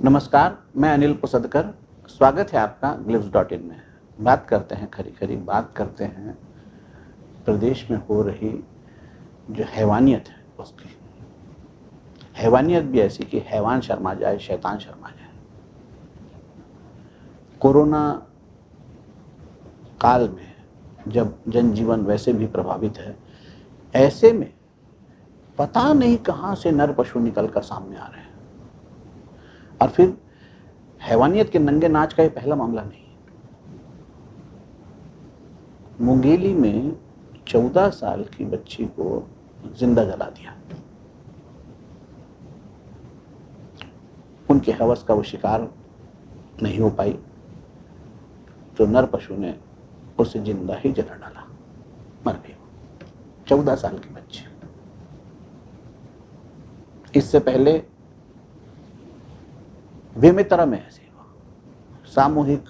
नमस्कार, मैं अनिल पुसदकर। स्वागत है आपका ग्लिप्स.in में। बात करते हैं खरी खरी, बात करते हैं प्रदेश में हो रही जो हैवानियत है उसकी। हैवानियत भी ऐसी कि हैवान शर्मा जाए, शैतान शर्मा जाए। कोरोना काल में जब जनजीवन वैसे भी प्रभावित है, ऐसे में पता नहीं कहां से नर पशु निकलकर सामने आ रहे हैं। और फिर हैवानियत के नंगे नाच का ये पहला मामला नहीं है। मुंगेली में 14 साल की बच्ची को जिंदा जला दिया। उनके हवस का वो शिकार नहीं हो पाई तो नर पशु ने उसे जिंदा ही जला डाला, मर गई। 14 साल की बच्ची। इससे पहले बेमेतरा में ऐसे हुआ, सामूहिक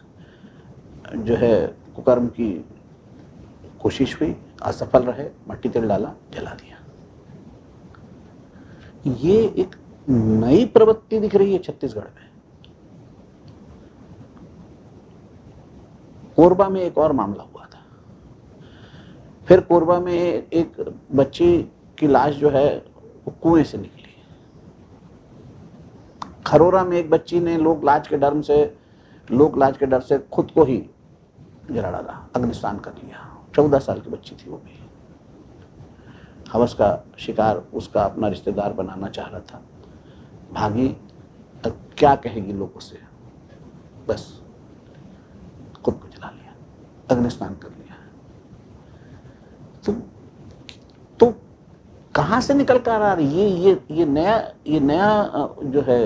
जो है कुकर्म की कोशिश हुई, असफल रहे, मट्टी तेल डाला, जला दिया। ये एक नई प्रवृत्ति दिख रही है छत्तीसगढ़ में। कोरबा में एक और मामला हुआ था। फिर कोरबा में एक बच्ची की लाश जो है वो कुएं से निकली। खरोरा में एक बच्ची ने लोक लाज के डर से खुद को ही जला डाला, अग्निस्नान कर लिया। 14 साल की बच्ची थी वो भी। हवस का शिकार उसका अपना रिश्तेदार बनाना चाह रहा था, भागी। क्या कहेगी लोगों से, बस खुद को जला लिया, अग्निस्नान कर लिया। तो कहां से निकल कर आ रही ये नया जो है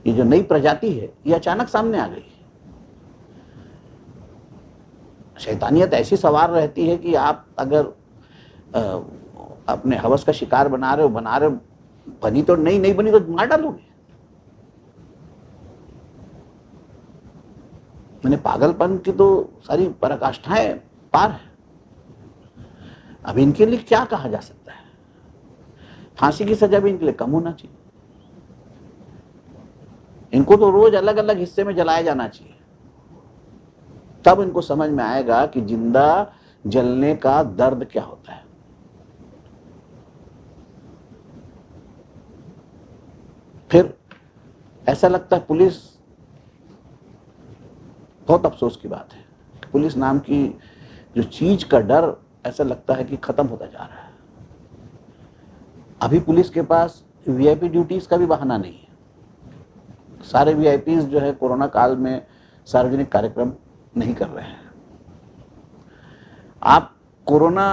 ये जो नई प्रजाति है, ये अचानक सामने आ गई। शैतानियत ऐसी सवार रहती है कि आप अगर अपने हवस का शिकार बना रहे हो, बनी तो नहीं बनी तो मार डालोगे। मैंने पागलपन की तो सारी पराकाष्ठाएं पार है। अब इनके लिए क्या कहा जा सकता है? फांसी की सजा भी इनके लिए कम होना चाहिए। इनको तो रोज अलग अलग हिस्से में जलाया जाना चाहिए, तब इनको समझ में आएगा कि जिंदा जलने का दर्द क्या होता है। फिर ऐसा लगता है पुलिस, बहुत अफसोस की बात है, पुलिस नाम की जो चीज का डर ऐसा लगता है कि खत्म होता जा रहा है। अभी पुलिस के पास वीआईपी ड्यूटीज का भी बहाना नहीं है। सारे वीआईपीज जो है कोरोना काल में सार्वजनिक कार्यक्रम नहीं कर रहे हैं। आप कोरोना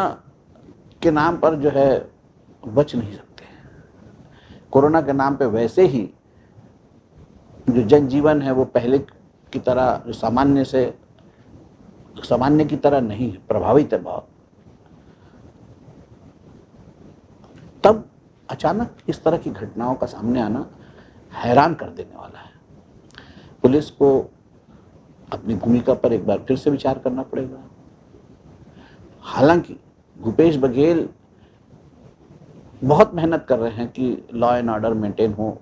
के नाम पर जो है बच नहीं सकते। कोरोना के नाम पे वैसे ही जो जनजीवन है वो पहले की तरह, जो सामान्य की तरह नहीं है, प्रभावित है बहुत। तब अचानक इस तरह की घटनाओं का सामने आना हैरान कर देने वाला है। पुलिस को अपनी भूमिका पर एक बार फिर से विचार करना पड़ेगा। हालांकि भूपेश बघेल बहुत मेहनत कर रहे हैं कि लॉ एंड ऑर्डर मेंटेन हो,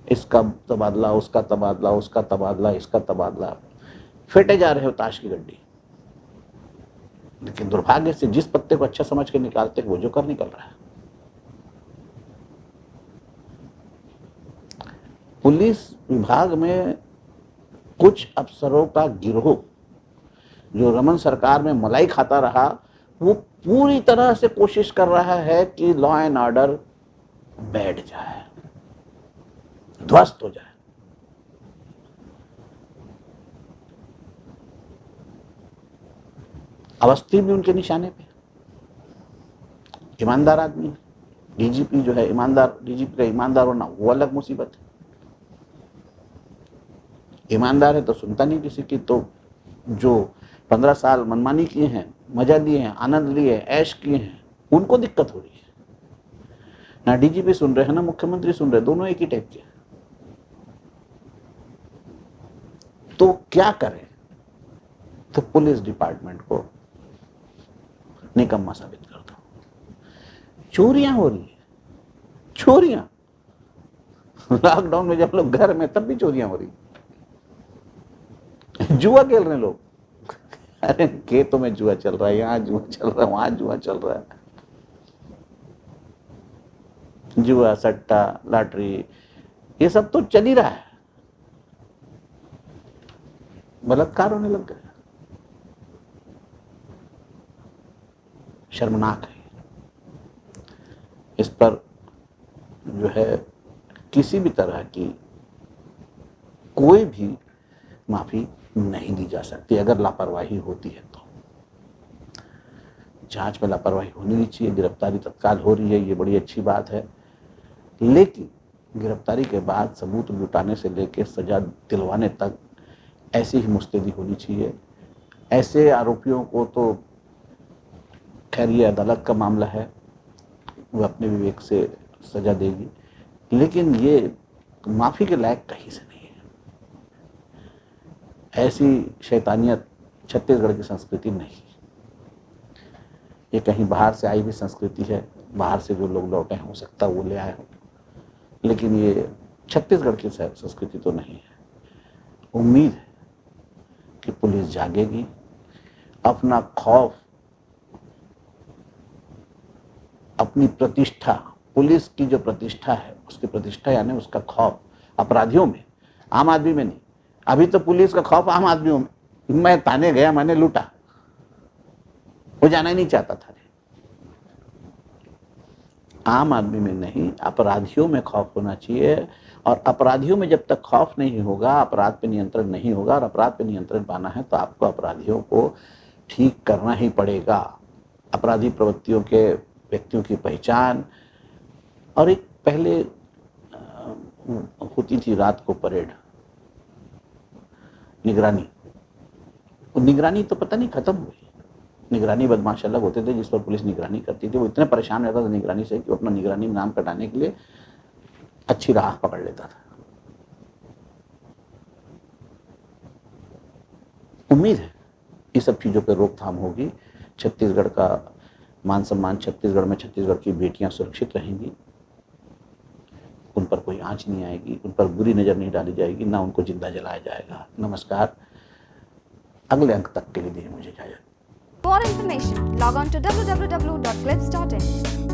इसका तबादला, उसका तबादला, उसका तबादला, इसका तबादला, फेंटे जा रहे हो ताश की गड्डी। लेकिन दुर्भाग्य से जिस पत्ते को अच्छा समझ के निकालते वो जो कर निकल रहा है। पुलिस विभाग में कुछ अफसरों का गिरोह जो रमन सरकार में मलाई खाता रहा, वो पूरी तरह से कोशिश कर रहा है कि लॉ एंड ऑर्डर बैठ जाए, ध्वस्त हो जाए। अवस्थी भी उनके निशाने पे, ईमानदार आदमी है। डीजीपी जो है ईमानदार, डीजीपी का ईमानदार होना वो अलग मुसीबत है। ईमानदार है तो सुनता नहीं किसी की। तो जो 15 साल मनमानी किए हैं, मजा लिए हैं, आनंद लिए, ऐश किए हैं, उनको दिक्कत हो रही है। ना डीजीपी सुन रहे हैं, ना मुख्यमंत्री सुन रहे, दोनों एक ही टाइप के। तो क्या करें? तो पुलिस डिपार्टमेंट को निकम्मा साबित कर दो। चोरियां हो रही है, चोरियां। लॉकडाउन में जब लोग घर में, तब भी चोरियां हो रही, जुआ खेल रहे हैं लोग। अरे खेतों में जुआ चल रहा है, यहाँ जुआ चल रहा है, वहां जुआ चल रहा है। जुआ, सट्टा, लॉटरी, ये सब तो चल ही रहा है। बलात्कार होने लग गए, शर्मनाक है। इस पर जो है किसी भी तरह की कोई भी माफी नहीं दी जा सकती अगर लापरवाही होती है तो। जांच में लापरवाही होनी नहीं चाहिए, गिरफ्तारी तत्काल हो रही है, ये बड़ी अच्छी बात है, लेकिन गिरफ्तारी के बाद सबूत जुटाने से लेकर सजा दिलवाने तक ऐसी ही मुस्तैदी होनी चाहिए। ऐसे आरोपियों को तो खैर ये अदालत का मामला है, वो अपने विवेक से सजा देगी, लेकिन ये माफी के लायक कहीं से नहीं है। ऐसी शैतानियत छत्तीसगढ़ की संस्कृति नहीं, ये कहीं बाहर से आई हुई संस्कृति है, बाहर से जो लोग लौटे हैं हो सकता है वो ले आए हो, लेकिन ये छत्तीसगढ़ की संस्कृति तो नहीं है। उम्मीद है कि पुलिस जागेगी, अपना खौफ, अपनी प्रतिष्ठा, पुलिस की जो प्रतिष्ठा है उसकी प्रतिष्ठा यानी उसका खौफ अपराधियों में, आम आदमी में नहीं। अभी तो पुलिस का खौफ आम आदमियों में, मैं थाने गया, मैंने लूटा, वो जाना ही नहीं चाहता था। आम आदमी में नहीं, अपराधियों में खौफ होना चाहिए। और अपराधियों में जब तक खौफ नहीं होगा, अपराध पे नियंत्रण नहीं होगा, और अपराध पे नियंत्रण पाना है तो आपको अपराधियों को ठीक करना ही पड़ेगा। अपराधी प्रवृत्तियों के व्यक्तियों की पहचान, और एक पहले होती थी रात को परेड, निगरानी, निगरानी तो पता नहीं खत्म हुई। निगरानी बदमाश अलग होते थे जिस पर पुलिस निगरानी करती थी, वो इतने परेशान रहता था निगरानी से कि वो अपना निगरानी में नाम कटाने के लिए अच्छी राह पकड़ लेता था। उम्मीद है ये सब चीजों पर रोकथाम होगी, छत्तीसगढ़ का मान सम्मान छत्तीसगढ़ में, छत्तीसगढ़ की बेटियां सुरक्षित रहेंगी, उन पर कोई आंच नहीं आएगी, उन पर बुरी नजर नहीं डाली जाएगी, ना उनको जिंदा जलाया जाएगा। नमस्कार, अगले अंक तक के लिए मुझे इजाजत। For more information, log on to www.clips.in.